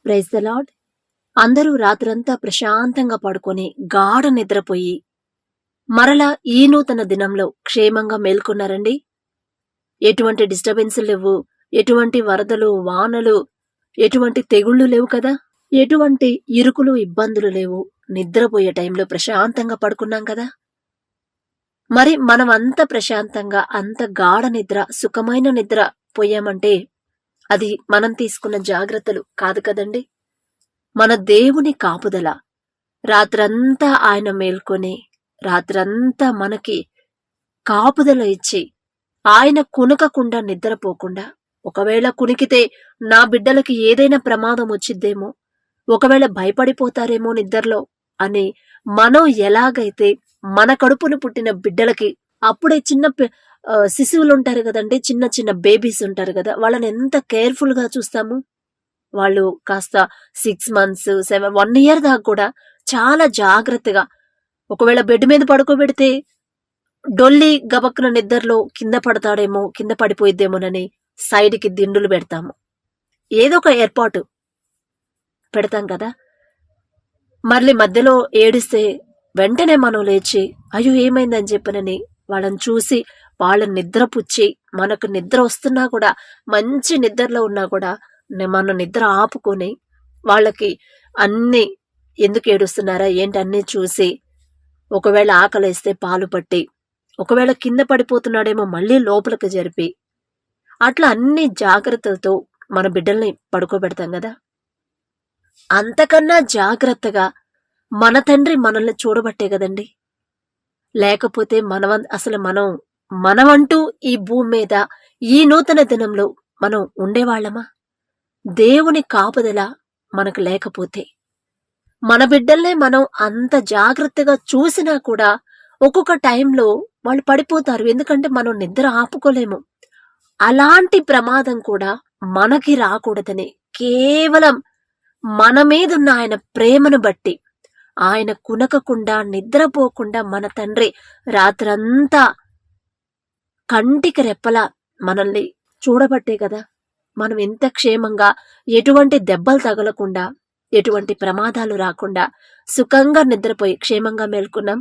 Praise the lord. అందరూ రాత్రంతా ప్రశాంతంగా పడుకొని గాఢ నిద్రపోయి మరలా ఈ నూతన దినంలో క్షేమంగా మేల్కొన్నారండి. ఎటువంటి డిస్టర్బెన్స్ లేవు, ఎటువంటి వరదలు, వానలు, ఎటువంటి తెగుళ్లు లేవు కదా, ఎటువంటి ఇరుకులు, ఇబ్బందులు లేవు. నిద్రపోయే టైంలో ప్రశాంతంగా పడుకున్నాం కదా. మరి మనం అంత ప్రశాంతంగా, అంత గాఢ నిద్ర, సుఖమైన నిద్ర పోయామంటే అది మనం తీసుకున్న జాగ్రత్తలు కాదు కదండి. మన దేవుని కాపుదల. రాత్రంతా ఆయన మేల్కొని రాత్రంతా మనకి కాపుదల ఇచ్చి ఆయన కునకకుండా నిద్రపోకుండా, ఒకవేళ కునికితే నా బిడ్డలకి ఏదైనా ప్రమాదం వచ్చిద్దేమో, ఒకవేళ భయపడిపోతారేమో నిద్రలో అని మనం ఎలాగైతే మన కడుపును పుట్టిన బిడ్డలకి అప్పుడే చిన్న శిశువులు ఉంటారు కదండి, చిన్న చిన్న బేబీస్ ఉంటారు కదా, వాళ్ళని ఎంత కేర్ఫుల్ గా చూస్తాము. వాళ్ళు కాస్త 6 months 1 year దాకా కూడా చాలా జాగ్రత్తగా, ఒకవేళ బెడ్ మీద పడుకోబెడితే డొల్లి గబక్కున నిద్రలో కింద పడతాడేమో, కింద పడిపోయిద్దేమోనని సైడ్కి దిండులు పెడతాము, ఏదో ఒక ఏర్పాటు పెడతాం కదా. మళ్ళీ మధ్యలో ఏడిస్తే వెంటనే మనం లేచి అయ్యో ఏమైందని చెప్పనని వాళ్ళని చూసి వాళ్ళని నిద్రపుచ్చి, మనకు నిద్ర వస్తున్నా కూడా, మంచి నిద్రలో ఉన్నా కూడా మన నిద్ర ఆపుకొని వాళ్ళకి అన్ని ఎందుకు ఏడుస్తున్నారా ఏంటి అన్ని చూసి, ఒకవేళ ఆకలేస్తే పాలు పట్టి, ఒకవేళ కింద పడిపోతున్నాడేమో మళ్ళీ లోపలికి జరిపి, అట్లా అన్ని జాగ్రత్తలతో మన బిడ్డల్ని పడుకోబెడతాం కదా. అంతకన్నా జాగ్రత్తగా మన తండ్రి మనల్ని చూడబట్టే కదండి. లేకపోతే మనమంటూ ఈ భూమి మీద ఈ నూతన దినంలో మనం ఉండేవాళ్ళమా? దేవుని కాపుదల మనకు లేకపోతే, మన బిడ్డల్నే మనం అంత జాగ్రత్తగా చూసినా కూడా ఒక్కొక్క టైంలో వాళ్ళు పడిపోతారు. ఎందుకంటే మనం నిద్ర ఆపుకోలేము. అలాంటి ప్రమాదం కూడా మనకి రాకూడదని కేవలం మన మీదున్న ఆయన ప్రేమను బట్టి, ఆయన కునకకుండా నిద్రపోకుండా మన తండ్రి రాత్రంతా కంటికి రెప్పలా మనల్ని చూడబట్టే కదా మనం ఎంత క్షేమంగా, ఎటువంటి దెబ్బలు తగలకుండా, ఎటువంటి ప్రమాదాలు రాకుండా సుఖంగా నిద్రపోయి క్షేమంగా మేల్కొన్నాం.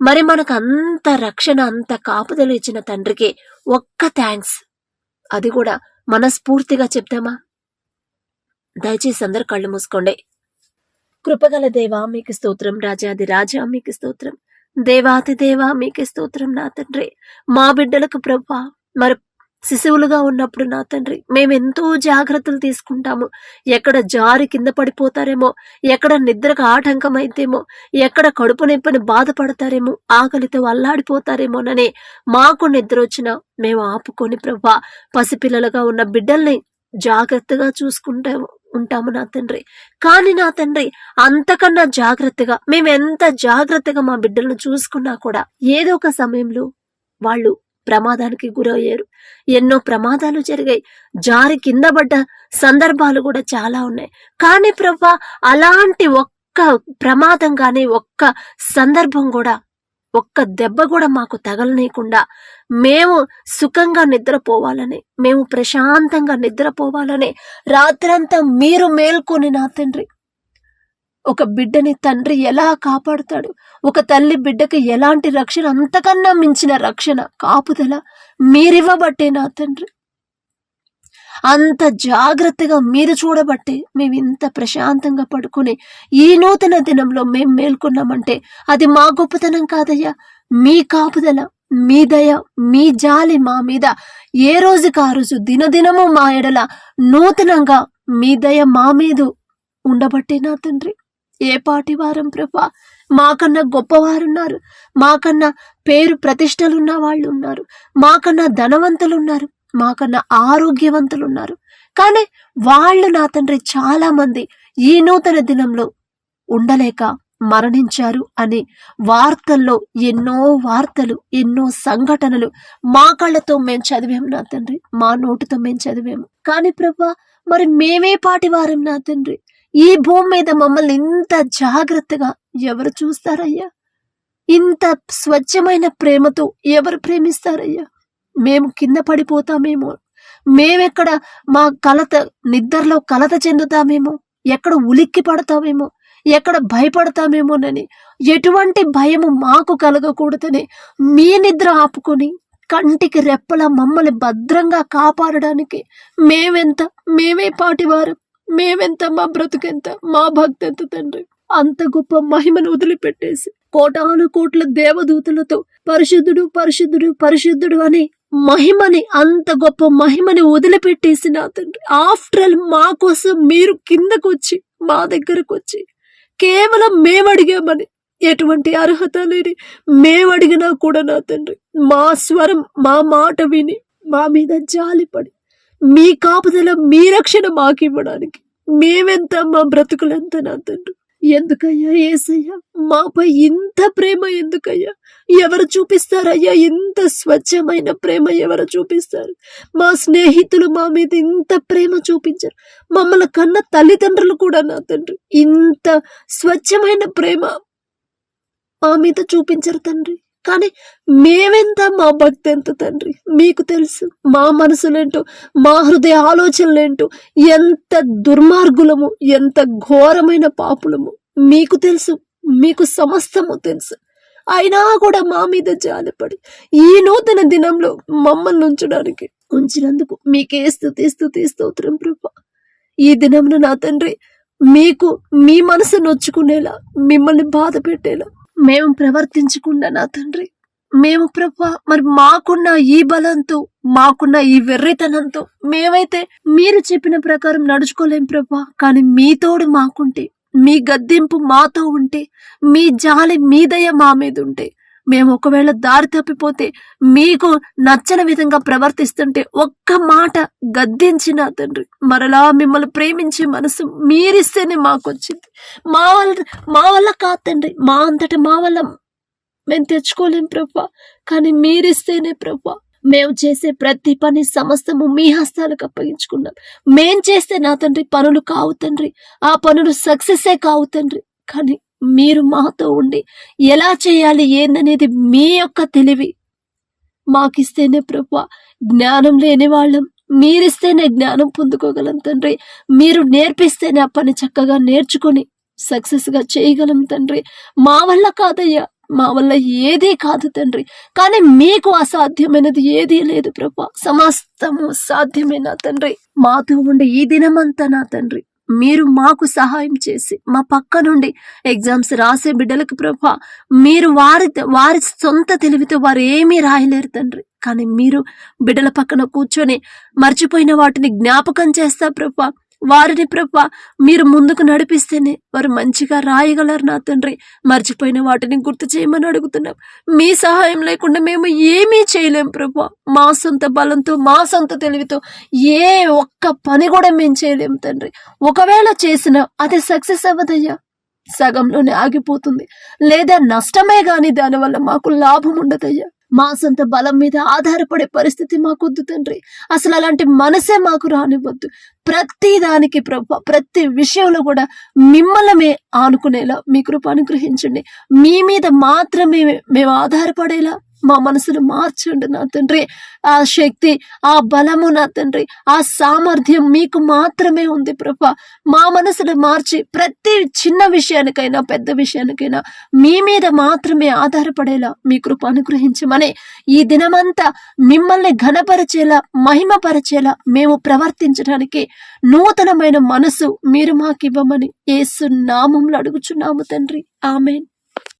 మరి మనకు అంత రక్షణ, అంత కాపుదలు ఇచ్చిన తండ్రికి ఒక్క థ్యాంక్స్. అది కూడా మనస్ఫూర్తిగా చెప్తామా? దయచేసి అందరు కళ్ళు మూసుకోండి. కృపగల దేవా మీకు స్తోత్రం, రాజాది రాజా మీకు స్తోత్రం, దేవాతి దేవా మీకు స్తోత్రం. నా తండ్రి, మా బిడ్డలకు ప్రభా మరి శిశువులుగా ఉన్నప్పుడు నా తండ్రి మేమెంతో జాగ్రత్తలు తీసుకుంటాము. ఎక్కడ జారి కింద పడిపోతారేమో, ఎక్కడ నిద్రకు ఆటంకం అయితేమో, ఎక్కడ కడుపు నొప్పిని బాధపడతారేమో, ఆకలితో అల్లాడిపోతారేమోనని మాకు నిద్ర వచ్చినా మేము ఆపుకొని ప్రభా పసిపిల్లలుగా ఉన్న బిడ్డల్ని జాగ్రత్తగా ఉంటాము నా తండ్రి. కానీ నా తండ్రి, అంతకన్నా జాగ్రత్తగా మేమెంత జాగ్రత్తగా మా బిడ్డలను చూసుకున్నా కూడా ఏదో ఒక సమయంలో వాళ్ళు ప్రమాదానికి గురయ్యారు. ఎన్నో ప్రమాదాలు జరిగాయి, జారి కింద పడ్డ సందర్భాలు కూడా చాలా ఉన్నాయి. కానీ ప్రభా అలాంటి ఒక్క ప్రమాదం కానీ, ఒక్క సందర్భం కూడా, ఒక్క దెబ్బ కూడా మాకు తగలనీయకుండా మేము సుఖంగా నిద్రపోవాలని, మేము ప్రశాంతంగా నిద్రపోవాలని రాత్రంతా మీరు మేల్కొని నా తండ్రి, ఒక బిడ్డని తండ్రి ఎలా కాపాడుతాడు, ఒక తల్లి బిడ్డకి ఎలాంటి రక్షణ, అంతకన్నా మించిన రక్షణ, కాపుదల మీరివ్వబట్టే నా తండ్రి. అంత జాగ్రత్తగా మీరు చూడబట్టే మేము ఇంత ప్రశాంతంగా పడుకుని ఈ నూతన దినంలో మేము మేల్కొన్నామంటే అది మా గొప్పతనం కాదయ్యా. మీ కాపుదల, మీ దయ, మీ జాలి మా మీద ఏ రోజుకి ఆ రోజు దినదినము మా ఎడల నూతనంగా మీ దయ మా మీద ఉండబట్టే నా తండ్రి. ఏ పాటి వారం ప్రభా, మాకన్నా గొప్పవారున్నారు, మాకన్నా పేరు ప్రతిష్టలున్న వాళ్ళు ఉన్నారు, మాకన్నా ధనవంతులున్నారు, మాకన్నా ఆరోగ్యవంతులున్నారు. కానీ వాళ్ళు నా తండ్రి చాలా మంది ఈ నూతన దినంలో ఉండలేక మరణించారు అని వార్తల్లో ఎన్నో వార్తలు, ఎన్నో సంఘటనలు మా కళ్ళతో మేము చదివాము నా తండ్రి, మా నోటితో మేము చదివాము. కానీ ప్రభా, మరి మేమే పాటి వారం నా తండ్రి, ఈ భూమి మీద మమ్మల్ని ఇంత జాగ్రత్తగా ఎవరు చూస్తారయ్యా? ఇంత స్వచ్ఛమైన ప్రేమతో ఎవరు ప్రేమిస్తారయ్యా? మేము కింద పడిపోతామేమో, మేమెక్కడ మా నిద్రలో కలత చెందుతామేమో, ఎక్కడ ఉలిక్కి పడతామేమో, ఎక్కడ భయపడతామేమోనని, ఎటువంటి భయము మాకు కలగకూడదని మీ నిద్ర ఆపుకొని కంటికి రెప్పలా మమ్మల్ని భద్రంగా కాపాడడానికి మేమే పాటివారం, మేమెంత, మా బ్రతుకెంత, మా భక్తి ఎంత తండ్రి. అంత గొప్ప మహిమను వదిలిపెట్టేసి కోటాను కోట్ల దేవదూతలతో పరిశుద్ధుడు పరిశుద్ధుడు పరిశుద్ధుడు అని మహిమని, అంత గొప్ప మహిమని వదిలిపెట్టేసి నా తండ్రి, ఆఫ్టర్ ఆల్ మా కోసం మీరు కిందకు వచ్చి మా దగ్గరకు వచ్చి కేవలం మేమడిగామని, ఎటువంటి అర్హత లేని మేమడిగినా కూడా నా తండ్రి మా స్వరం, మా మాట విని మా మీద జాలిపడి మీ కాపుదల, మీ రక్షణ మాకివ్వడానికి మేమెంత, మా బ్రతుకులెంత నా తండ్రి. ఎందుకయ్యా యేసయ్యా మాపై ఇంత ప్రేమ? ఎందుకయ్యా? ఎవరు చూపిస్తారయ్యా ఇంత స్వచ్ఛమైన ప్రేమ? ఎవరు చూపిస్తారు? మా స్నేహితులు మా మీద ఇంత ప్రేమ చూపించారు. మమ్మల్ని కన్న తల్లిదండ్రులు కూడా నా తండ్రి ఇంత స్వచ్ఛమైన ప్రేమ మా మీద చూపించరు తండ్రి. కానీ మేమెంత, మా భక్తి ఎంత తండ్రి మీకు తెలుసు. మా మనసులేంటో, మా హృదయ ఆలోచనలేంటో, ఎంత దుర్మార్గులము, ఎంత ఘోరమైన పాపులము మీకు తెలుసు. మీకు సమస్తము తెలుసు. అయినా కూడా మా మీద జాలిపడి ఈ నూతన దినంలో మమ్మల్ని ఉంచినందుకు మీకే స్తుతి స్తోత్రం ప్రభా. ఈ దినంలో నా తండ్రి మీకు మీ మనసు నొచ్చుకునేలా, మిమ్మల్ని బాధ పెట్టేలా మేము ప్రవర్తించకుండా నా తండ్రి, మేము ప్రభా మరి మాకున్న ఈ బలంతో, మాకున్న ఈ వెర్రితనంతో మేమైతే మీరు చెప్పిన ప్రకారం నడుచుకోలేం ప్రభా. కానీ మీ తోడు మాకుంటే, మీ గద్దింపు మాతో ఉంటే, మీ జాలి, మీ దయ మా మీద ఉంటే, మేము ఒకవేళ దారి తప్పిపోతే, మీకు నచ్చని విధంగా ప్రవర్తిస్తుంటే ఒక్క మాట గద్దించిన తండ్రి మరలా మిమ్మల్ని ప్రేమించే మనసు మీరిస్తేనే మాకు వచ్చింది. మా వల్ల కాదు తండ్రి, మా అంతటా మా వల్ల మేము తెచ్చుకోలేం ప్రభా. కానీ మీరిస్తేనే ప్రభా. మేము చేసే ప్రతి పని సమస్తము మీ హస్తాలకు అప్పగించుకున్నాం. మేం చేస్తే నా తండ్రి పనులు కావు తండ్రి, ఆ పనులు సక్సెస్సే కావు తండ్రి. కానీ మీరు మాతో ఉండి ఎలా చేయాలి ఏందనేది మీ యొక్క తెలివి మాకిస్తేనే ప్రభా జ్ఞానం లేని వాళ్ళం, మీరిస్తేనే జ్ఞానం పొందుకోగలం తండ్రి. మీరు నేర్పిస్తేనే ఆ పని చక్కగా నేర్చుకొని సక్సెస్ గా చేయగలం తండ్రి. మా వల్ల కాదయ్యా, మా వల్ల ఏదీ కాదు తండ్రి. కానీ మీకు అసాధ్యమైనది ఏదీ లేదు ప్రభా. సమస్తము సాధ్యమే నా తండ్రి. మాతో ఉండి ఈ దినమంతా నా తండ్రి మీరు మాకు సహాయం చేసి, మా పక్క నుండి ఎగ్జామ్స్ రాసే బిడ్డలకు ప్రభా మీరు వారి సొంత తెలివితో వారు ఏమీ రాయలేరు తండ్రి. కానీ మీరు బిడ్డల పక్కన కూర్చొని మర్చిపోయిన వాటిని జ్ఞాపకం చేస్తా ప్రభా. వారిని ప్రభా మీరు ముందుకు నడిపిస్తేనే వారు మంచిగా రాయగలరు నా తండ్రి. మర్చిపోయిన వాటిని గుర్తు చేయమని అడుగుతున్నాం. మీ సహాయం లేకుండా మేము ఏమీ చేయలేం ప్రభా. మా సొంత బలంతో, మా సొంత తెలివితో ఏ ఒక్క పని కూడా మేము చేయలేం తండ్రి. ఒకవేళ చేసినా అది సక్సెస్ అవ్వదయ్యా, సగంలోనే ఆగిపోతుంది, లేదా నష్టమే గాని దానివల్ల మాకు లాభం ఉండదయ్యా. మా సొంత బలం మీద ఆధారపడే పరిస్థితి మాకొద్దు తండ్రి. అసలు అలాంటి మనసే మాకు రానివ్వద్దు. ప్రతి దానికి ప్రభా, ప్రతి విషయంలో కూడా మిమ్మల్ని ఆనుకునేలా మీ కృప అనుగ్రహించండి. మీ మీద మాత్రమే మేము ఆధారపడేలా మా మనసును మార్చండి నా తండ్రి. ఆ శక్తి, ఆ బలము నా తండ్రి, ఆ సామర్థ్యం మీకు మాత్రమే ఉంది ప్రభా. మా మనసును మార్చి ప్రతి చిన్న విషయానికైనా పెద్ద విషయానికైనా మీ మీద మాత్రమే ఆధారపడేలా మీ కృప అనుగ్రహించమని ఈ దినమంతా మిమ్మల్ని ఘనపరిచేలా, మహిమపరిచేలా మేము ప్రవర్తించడానికి నూతనమైన మనసు మీరు మాకివ్వమని యేసు నామములో అడుగుచున్నాము తండ్రి. ఆమేన్.